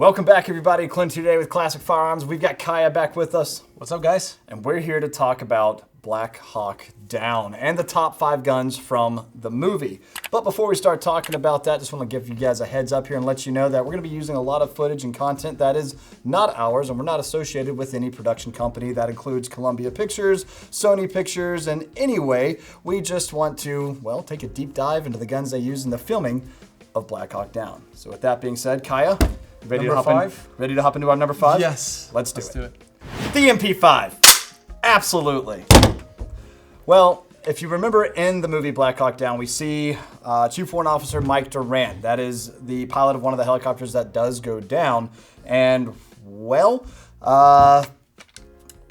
Welcome back, everybody. Clint today with Classic Firearms. We've got Kaya back with us. What's up, guys? And we're here to talk about Black Hawk Down and the top 5 guns from the movie. But before we start talking about that, just want to give you guys a heads up here and let you know that we're going to be using a lot of footage and content that is not ours, and we're not associated with any production company. That includes Columbia Pictures, Sony Pictures, and anyway, we just want to, well, take a deep dive into the guns they use in the filming of Black Hawk Down. So with that being said, Kaya, ready to hop into our number 5? Yes. Let's do it. The MP5. Absolutely. Well, if you remember in the movie Black Hawk Down, we see Chief Warrant Officer Mike Durant. That is the pilot of one of the helicopters that does go down. And, well,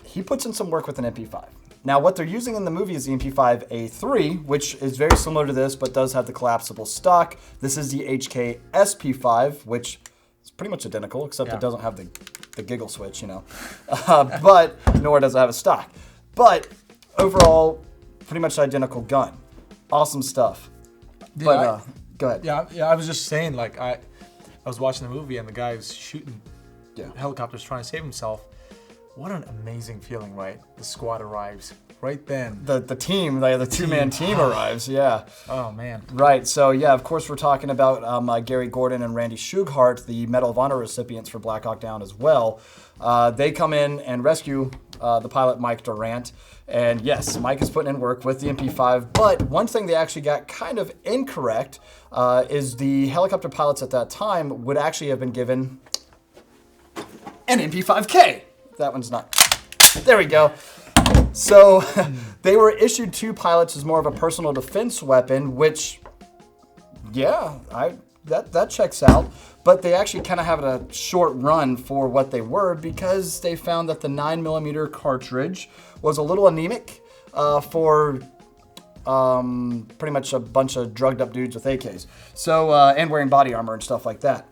he puts in some work with an MP5. Now, what they're using in the movie is the MP5A3, which is very similar to this, but does have the collapsible stock. This is the HK SP5, which is pretty much identical, except it doesn't have the giggle switch, you know. But nor does it have a stock. But overall, pretty much identical gun. Awesome stuff. But go ahead. Yeah. I was just saying, like, I was watching the movie and the guy was shooting helicopters trying to save himself. What an amazing feeling, right? The squad arrives right then. The team, the two-man team arrives, yeah. Oh, man. Right, so yeah, of course we're talking about Gary Gordon and Randy Shughart, the Medal of Honor recipients for Black Hawk Down as well. They come in and rescue the pilot Mike Durant. And yes, Mike is putting in work with the MP5, but one thing they actually got kind of incorrect is the helicopter pilots at that time would actually have been given an MP5K. That one's not. There we go. So they were issued to pilots as more of a personal defense weapon, which, yeah, that checks out. But they actually kind of have a short run for what they were because they found that the 9mm cartridge was a little anemic for pretty much a bunch of drugged up dudes with AKs. So and wearing body armor and stuff like that.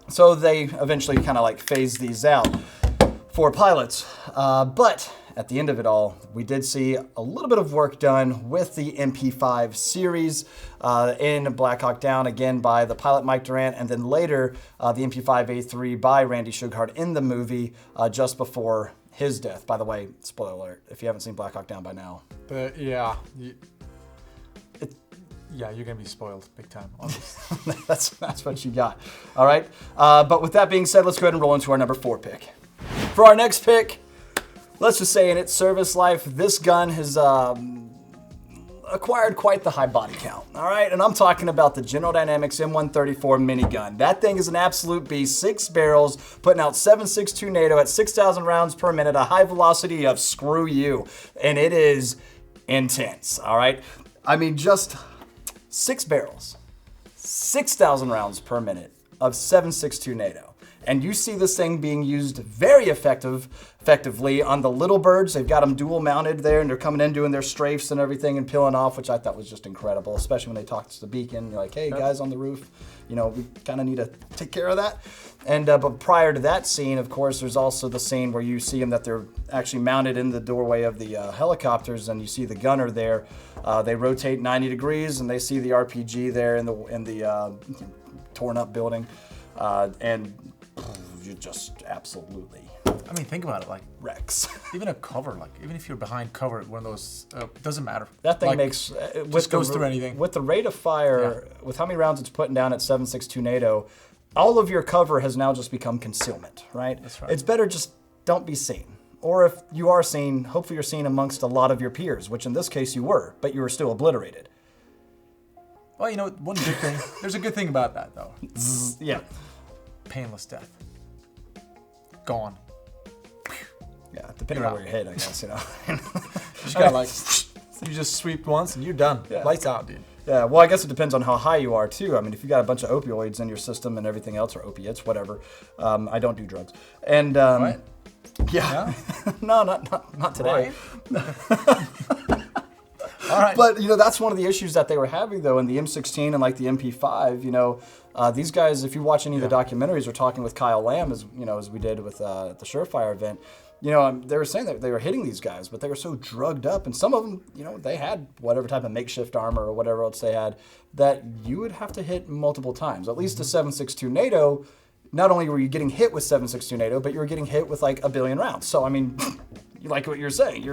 So they eventually kind of like phased these out for pilots. But at the end of it all, we did see a little bit of work done with the MP5 series in Black Hawk Down, again by the pilot Mike Durant, and then later the MP5A3 by Randy Shughart in the movie just before his death. By the way, spoiler alert, if you haven't seen Black Hawk Down by now. But yeah, you're going to be spoiled big time on this. That's what you got. All right. But with that being said, let's go ahead and roll into our number 4 pick. For our next pick, let's just say in its service life, this gun has acquired quite the high body count, all right? And I'm talking about the General Dynamics M134 minigun. That thing is an absolute beast, 6 barrels, putting out 7.62 NATO at 6,000 rounds per minute, a high velocity of screw you, and it is intense, all right? I mean, just 6 barrels, 6,000 rounds per minute of 7.62 NATO. And you see this thing being used very effectively on the little birds. They've got them dual mounted there, and they're coming in doing their strafes and everything and peeling off, which I thought was just incredible, especially when they talk to the beacon. You're like, hey, guys on the roof, you know, we kind of need to take care of that. And but prior to that scene, of course, there's also the scene where you see them that they're actually mounted in the doorway of the helicopters, and you see the gunner there. They rotate 90 degrees, and they see the RPG there in the torn up building, and you just absolutely. I mean, think about it, like wrecks. Even a cover, like even if you're behind cover, one of those doesn't matter. That thing like, makes just goes through anything. With the rate of fire, with how many rounds it's putting down at 7.62 NATO, all of your cover has now just become concealment, right? That's right. It's better just don't be seen. Or if you are seen, hopefully you're seen amongst a lot of your peers, which in this case you were, but you were still obliterated. Well, you know, one good thing. There's a good thing about that, though. Yeah. Painless death. Gone. Yeah, depending on where you're hit, I guess, you know. You just got like, you just sweep once and you're done. Yeah. Lights out, dude. Yeah, well, I guess it depends on how high you are, too. I mean, if you got a bunch of opioids in your system and everything else, or opiates, whatever. I don't do drugs. And, What? Yeah. No, not today. All right. But, you know, that's one of the issues that they were having, though, in the M16 and, like, the MP5, you know. These guys, if you watch any of the documentaries, are talking with Kyle Lamb, as we did with the Surefire event. You know, they were saying that they were hitting these guys, but they were so drugged up, and some of them, you know, they had whatever type of makeshift armor or whatever else they had, that you would have to hit multiple times. At least a 7.62 NATO not only were you getting hit with 7.62 NATO, but you were getting hit with like a billion rounds. So I mean, you like what you're saying.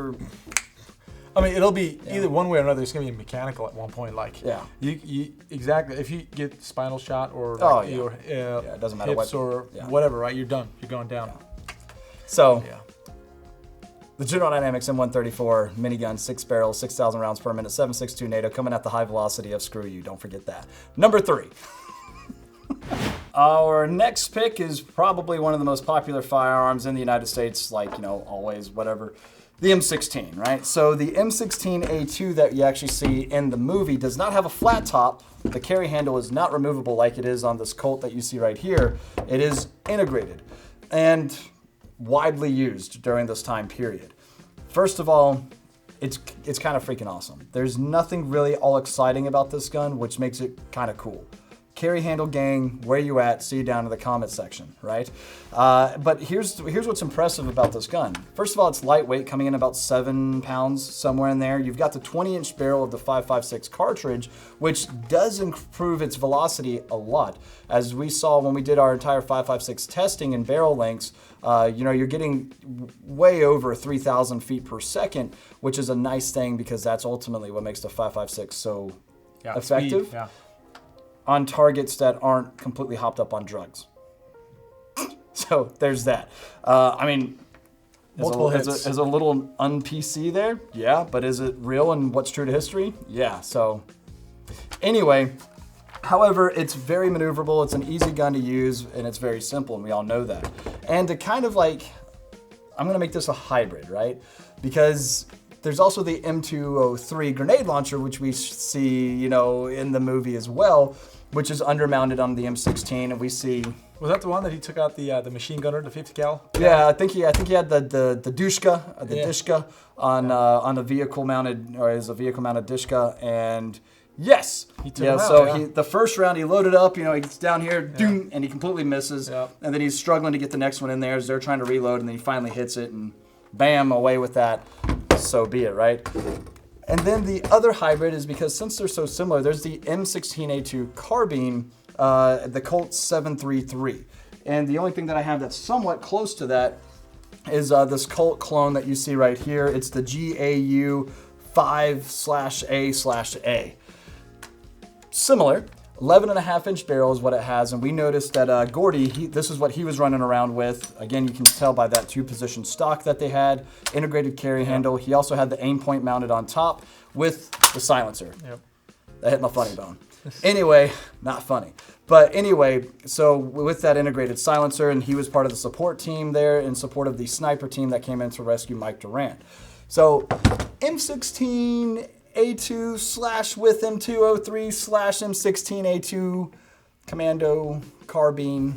I mean, it'll be either one way or another. It's gonna be mechanical at one point. Like, Yeah. you exactly. If you get spinal shot or Oh, like yeah. your it doesn't matter hips what- or yeah. whatever, right? You're done. You're going down. So Yeah. the General Dynamics M134 minigun, 6 barrels, 6,000 rounds per minute, 7.62 NATO, coming at the high velocity of screw you. Don't forget that. Number 3. Our next pick is probably one of the most popular firearms in the United States, like, always, whatever. The M16, right? So the M16A2 that you actually see in the movie does not have a flat top. The carry handle is not removable like it is on this Colt that you see right here. It is integrated and widely used during this time period. First of all, it's kind of freaking awesome. There's nothing really all exciting about this gun, which makes it kind of cool. Carry handle gang, where you at? See you down in the comment section, right? But here's what's impressive about this gun. First of all, it's lightweight, coming in about 7 pounds, somewhere in there. You've got the 20-inch barrel of the 5.56 cartridge, which does improve its velocity a lot. As we saw when we did our entire 5.56 testing in barrel lengths, you're getting way over 3,000 feet per second, which is a nice thing because that's ultimately what makes the 5.56 so effective. Speed, yeah. On targets that aren't completely hopped up on drugs. So there's that. I mean, Multiple hits. Is a little un-PC there? Yeah, but is it real and what's true to history? Yeah, so anyway, however, it's very maneuverable, it's an easy gun to use, and it's very simple, and we all know that. And to kind of like, I'm gonna make this a hybrid, right? Because there's also the M203 grenade launcher, which we see, in the movie as well, which is undermounted on the M16, and we see. Was that the one that he took out the machine gunner, the 50 cal? Yeah, I think he had the Dushka, Yeah. Dishka on a vehicle mounted, or is a vehicle mounted Dishka, and yes, He took him out, so yeah. the first round he loaded up, he gets down here, doom, and he completely misses, Yeah. and then he's struggling to get the next one in there as they're trying to reload, and then he finally hits it, and bam, away with that. So be it, right? And then the other hybrid is because since they're so similar, there's the M16A2 carbine, the Colt 733. And the only thing that I have that's somewhat close to that is this Colt clone that you see right here. It's the GAU 5/A/A. Similar. 11.5-inch barrel is what it has, and we noticed that Gordy, this is what he was running around with. Again, you can tell by that 2-position stock that they had, integrated carry handle. He also had the aim point mounted on top with the silencer. Yep. That hit my funny bone. Anyway, not funny. But anyway, so with that integrated silencer, and he was part of the support team there in support of the sniper team that came in to rescue Mike Durant. So M16A2 / with M203 / M16A2 commando carbine.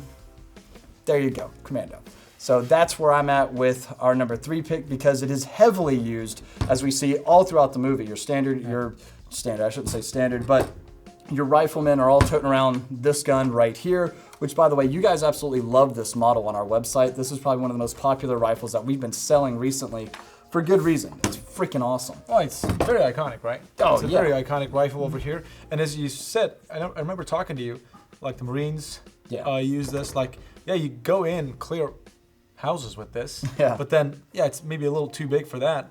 There you go, commando. So that's where I'm at with our number 3 pick because it is heavily used, as we see all throughout the movie. Your standard, I shouldn't say standard, but your riflemen are all toting around this gun right here, which, by the way, you guys absolutely love this model on our website. This is probably one of the most popular rifles that we've been selling recently for good reason. It's freaking awesome. Oh, it's very iconic, right? Oh, it's a yeah. very iconic rifle over here. And as you said, I remember talking to you, like the Marines use this. Like, you go in, clear houses with this. Yeah. But then, it's maybe a little too big for that.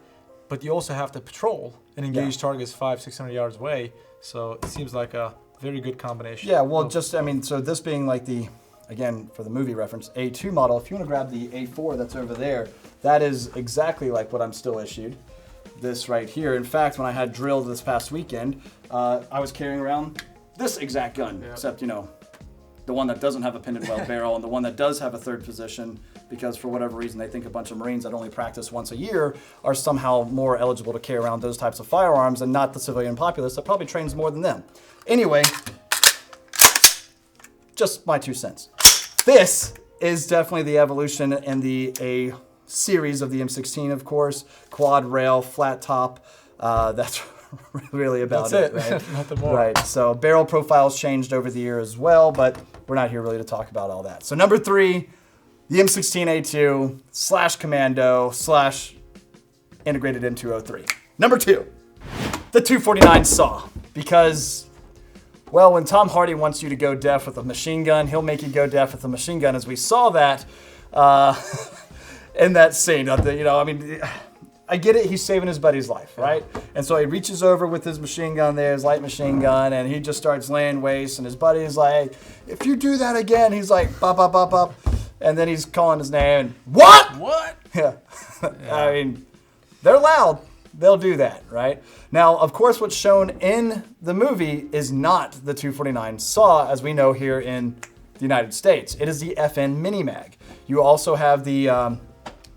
But you also have to patrol and engage targets 500-600 yards away. So it seems like a very good combination. Yeah, well, so this being like the, again, for the movie reference, A2 model, if you want to grab the A4 that's over there, that is exactly like what I'm still issued. This right here. In fact, when I had drilled this past weekend, I was carrying around this exact gun, except, the one that doesn't have a pin and weld barrel and the one that does have a third position, because for whatever reason they think a bunch of Marines that only practice once a year are somehow more eligible to carry around those types of firearms and not the civilian populace that probably trains more than them. Anyway, just my 2 cents. This is definitely the evolution in a series of the M16, of course. Quad rail, flat top. That's really about That's it. right? Nothing more. Right. So barrel profiles changed over the year as well, but we're not here really to talk about all that. So number 3, the M16A2 / commando / integrated M203. Number 2, the 249 SAW, because Well, when Tom Hardy wants you to go deaf with a machine gun, he'll make you go deaf with a machine gun, as we saw that in that scene. I get it, he's saving his buddy's life, right? And so he reaches over with his machine gun there, his light machine gun, and he just starts laying waste, and his buddy is like, if you do that again, he's like, bop, bop, bop, bop. And then he's calling his name, and, what? What? Yeah. I mean, they're loud. They'll do that, right? Now, of course, what's shown in the movie is not the 249 SAW, as we know here in the United States. It is the FN Mini Mag. You also have the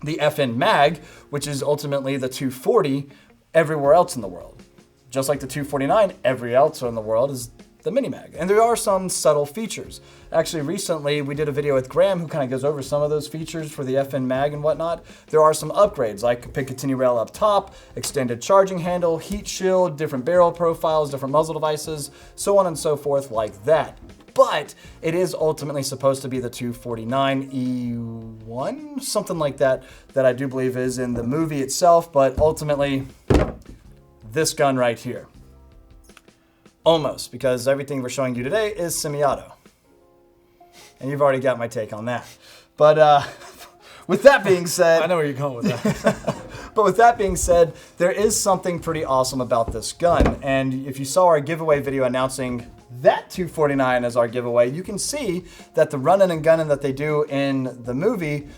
FN Mag, which is ultimately the 240 everywhere else in the world. Just like the 249, everywhere else in the world is the Mini Mag. And there are some subtle features. Actually, recently we did a video with Graham who kind of goes over some of those features for the FN Mag and whatnot. There are some upgrades like Picatinny rail up top, extended charging handle, heat shield, different barrel profiles, different muzzle devices, so on and so forth like that. But it is ultimately supposed to be the 249 E1, something like that I do believe is in the movie itself, but ultimately this gun right here. Almost, because everything we're showing you today is semi-auto. And you've already got my take on that. But with that being said... I know where you're going with that. But with that being said, there is something pretty awesome about this gun. And if you saw our giveaway video announcing that 249 as our giveaway, you can see that the running and gunning that they do in the movie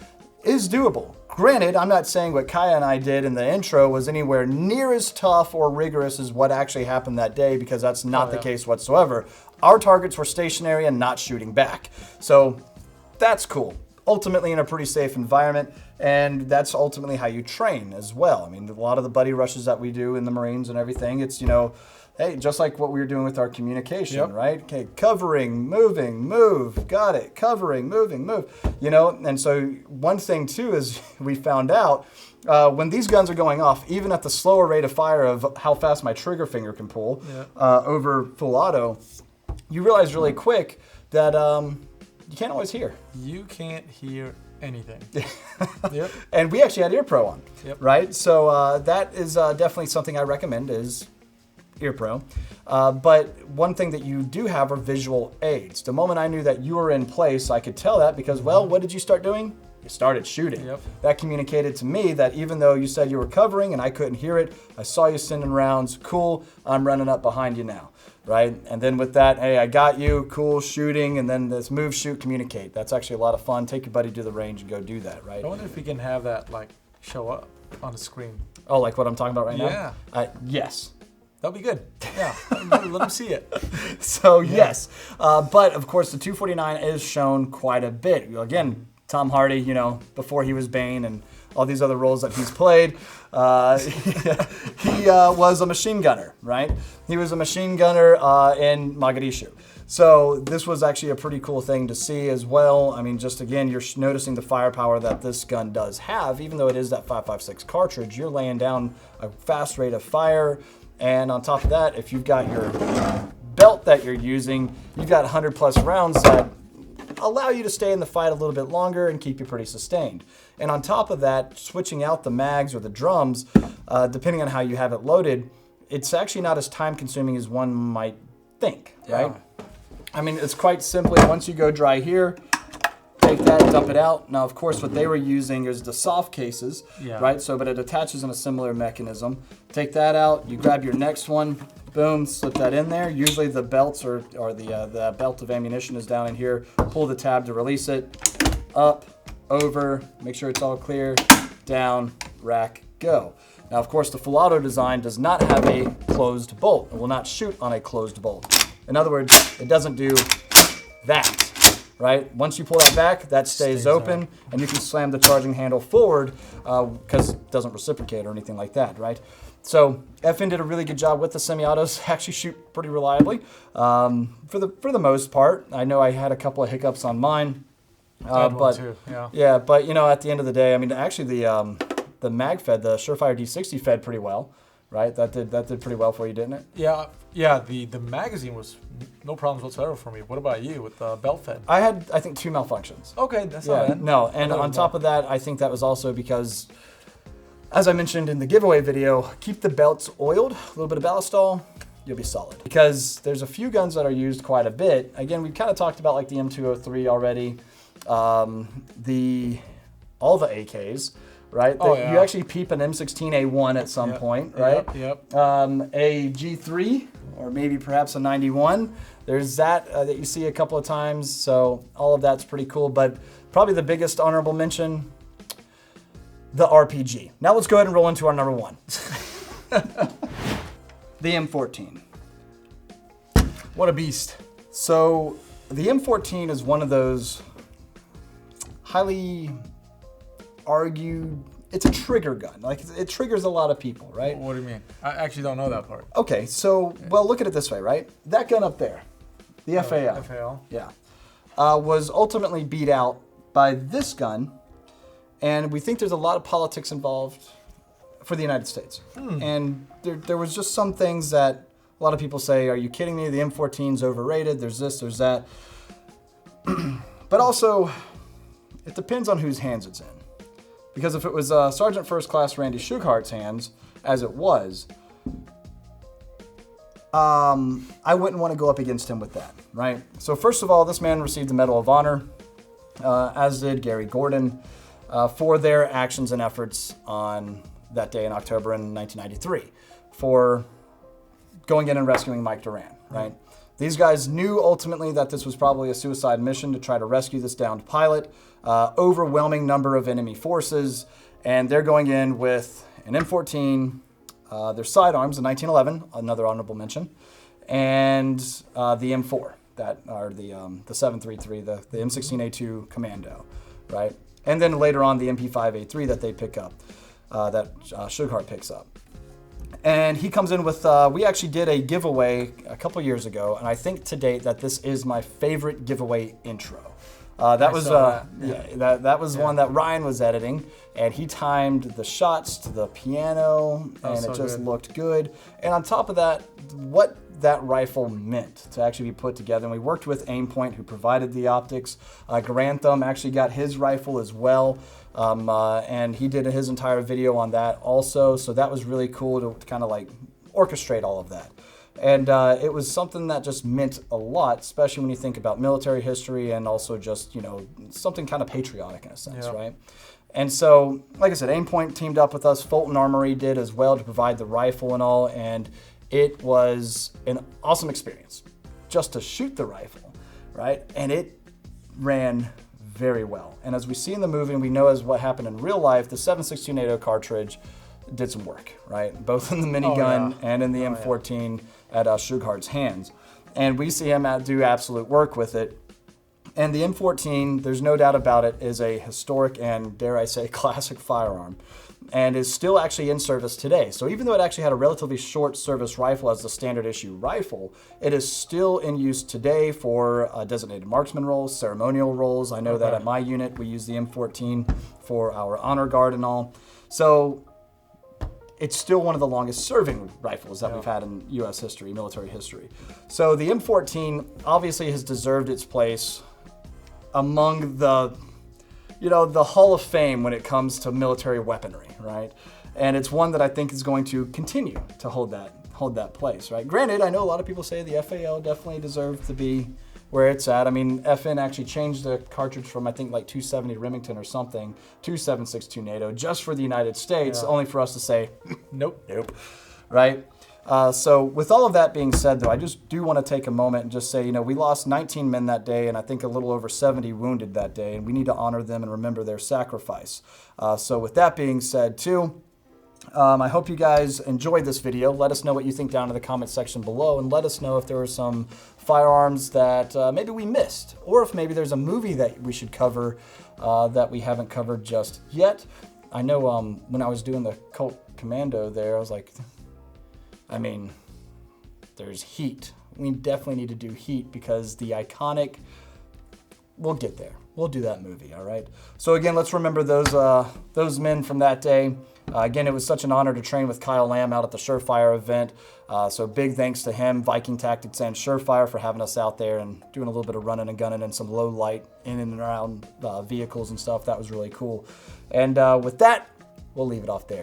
is doable. Granted, I'm not saying what Kaya and I did in the intro was anywhere near as tough or rigorous as what actually happened that day, because that's not the case whatsoever. Our targets were stationary and not shooting back. So that's cool. Ultimately in a pretty safe environment, and that's ultimately how you train as well. I mean, a lot of the buddy rushes that we do in the Marines and everything, it's, hey, just like what we were doing with our communication, right? Okay, covering, moving, move, got it, covering, moving, move. And so one thing too is we found out when these guns are going off, even at the slower rate of fire of how fast my trigger finger can pull over full auto, you realize really quick that you can't always hear. You can't hear anything. And we actually had Ear Pro on, right? So that is definitely something I recommend is Ear Pro. But one thing that you do have are visual aids. The moment I knew that you were in place, I could tell that because, well, what did you start doing? You started shooting. That communicated to me that even though you said you were covering and I couldn't hear it, I saw you sending rounds, cool, I'm running up behind you now, right? And then with that, hey, I got you, cool, shooting, and then this move, shoot, communicate. That's actually a lot of fun. Take your buddy to the range and go do that, right? I wonder if we can have that show up on the screen. Oh, like what I'm talking about right now? Yeah. Yes. That'd be good. Yeah, let them see it. So yes, but of course the 249 is shown quite a bit. Again, Tom Hardy, before he was Bane and all these other roles that he's played, he was a machine gunner, right? He was a machine gunner in Mogadishu. So this was actually a pretty cool thing to see as well. I mean, just again, you're noticing the firepower that this gun does have. Even though it is that 5.56 cartridge, you're laying down a fast rate of fire. And on top of that, if you've got your belt that you're using, you've got 100 plus rounds that allow you to stay in the fight a little bit longer and keep you pretty sustained. And on top of that, switching out the mags or the drums, depending on how you have it loaded, it's actually not as time consuming as one might think, right? I mean, it's quite simply, once you go dry here, take that, dump it out. Now, of course, what they were using is the soft cases, right? So, but it attaches in a similar mechanism. Take that out, you grab your next one, boom, slip that in there. Usually the belts or the belt of ammunition is down in here. Pull the tab to release it. Up, over, make sure it's all clear, down, rack, go. Now, of course, the full auto design does not have a closed bolt. It will not shoot on a closed bolt. In other words, it doesn't do that. Right? Once you pull that back, that stays open, and you can slam the charging handle forward because it doesn't reciprocate or anything like that, right? So FN did a really good job with the semi-autos. Actually shoot pretty reliably for the most part. I know I had a couple of hiccups on mine, but too. But at the end of the day, I mean, actually the mag fed, the Surefire D60 fed pretty well. Right, that did pretty well for you, didn't it? Yeah. The magazine was no problems whatsoever for me. What about you with the belt fed? I had, I think, 2 malfunctions. Okay, that's not bad. No, and on top of that, I think that was also because, as I mentioned in the giveaway video, keep the belts oiled, a little bit of ballast you'll be solid. Because there's a few guns that are used quite a bit. Again, we've kind of talked about like the M203 already, all the AKs, right? Oh, yeah. You actually peep an M16A1 at some point, right? Yep. A G3, or maybe perhaps a 91. There's that that you see a couple of times, so all of that's pretty cool. But probably the biggest honorable mention, the RPG. Now let's go ahead and roll into our number one. The M14. What a beast. So the M14 is one of those highly argued, it's a trigger gun. Like it triggers a lot of people, right? What do you mean? I actually don't know that part. Okay, so, well, look at it this way, right? That gun up there, the FAL. FAL. Yeah. Was ultimately beat out by this gun, and we think there's a lot of politics involved for the United States. And there was just some things that a lot of people say, are you kidding me? The M14's overrated, there's this, there's that. But also, it depends on whose hands it's in. Because if it was Sergeant First Class Randy Shughart's hands, as it was, I wouldn't want to go up against him with that, right? So first of all, this man received the Medal of Honor, as did Gary Gordon, for their actions and efforts on that day in October in 1993, for going in and rescuing Mike Doran, right? These guys knew ultimately that this was probably a suicide mission to try to rescue this downed pilot, overwhelming number of enemy forces, and they're going in with an M14, their sidearms, a 1911, another honorable mention, and the M4, that are the 733, the M16A2 Commando, right? And then later on the MP5A3 that they pick up, that Shughart picks up. And he comes in with, we actually did a giveaway a couple years ago, and I think to date that this is my favorite giveaway intro. That was one that Ryan was editing, and he timed the shots to the piano, and it just looked good. And on top of that, what that rifle meant to actually be put together. And we worked with Aimpoint, who provided the optics. Grantham actually got his rifle as well, and he did his entire video on that also. So that was really cool to kind of like orchestrate all of that. And it was something that just meant a lot, especially when you think about military history and also just, you know, something kind of patriotic in a sense, right? And so, like I said, Aimpoint teamed up with us. Fulton Armory did as well to provide the rifle and all. And it was an awesome experience just to shoot the rifle, right? And it ran very well. And as we see in the movie, and we know as what happened in real life, the 7.62 NATO cartridge did some work, right? Both in the minigun and in the M14 at Shughart's hands. And we see him do absolute work with it. And the M14, there's no doubt about it, is a historic and, dare I say, classic firearm, and is still actually in service today. So even though it actually had a relatively short service rifle as the standard issue rifle, it is still in use today for designated marksman roles, ceremonial roles. I know that at my unit, we use the M14 for our honor guard and all. So it's still one of the longest serving rifles that we've had in U.S. history, military history. So the M14 obviously has deserved its place among the, you know, the Hall of Fame when it comes to military weaponry, right? And it's one that I think is going to continue to hold that place, right? Granted, I know a lot of people say the FAL definitely deserves to be where it's at. I mean, FN actually changed the cartridge from, I think, like 270 Remington or something to 7.62 NATO just for the United States, only for us to say, nope, right? So with all of that being said, though, I just do want to take a moment and just say, you know, we lost 19 men that day, and I think a little over 70 wounded that day, and we need to honor them and remember their sacrifice. So with that being said, too, I hope you guys enjoyed this video. Let us know what you think down in the comment section below, and let us know if there were some firearms that maybe we missed, or if maybe there's a movie that we should cover that we haven't covered just yet. I know when I was doing the Colt Commando there, I was like, I mean, there's Heat. We definitely need to do Heat because the iconic, we'll get there. We'll do that movie, all right? So again, let's remember those men from that day. Again, it was such an honor to train with Kyle Lamb out at the Surefire event. So big thanks to him, Viking Tactics and Surefire, for having us out there and doing a little bit of running and gunning and some low light in and around vehicles and stuff. That was really cool. And with that, we'll leave it off there.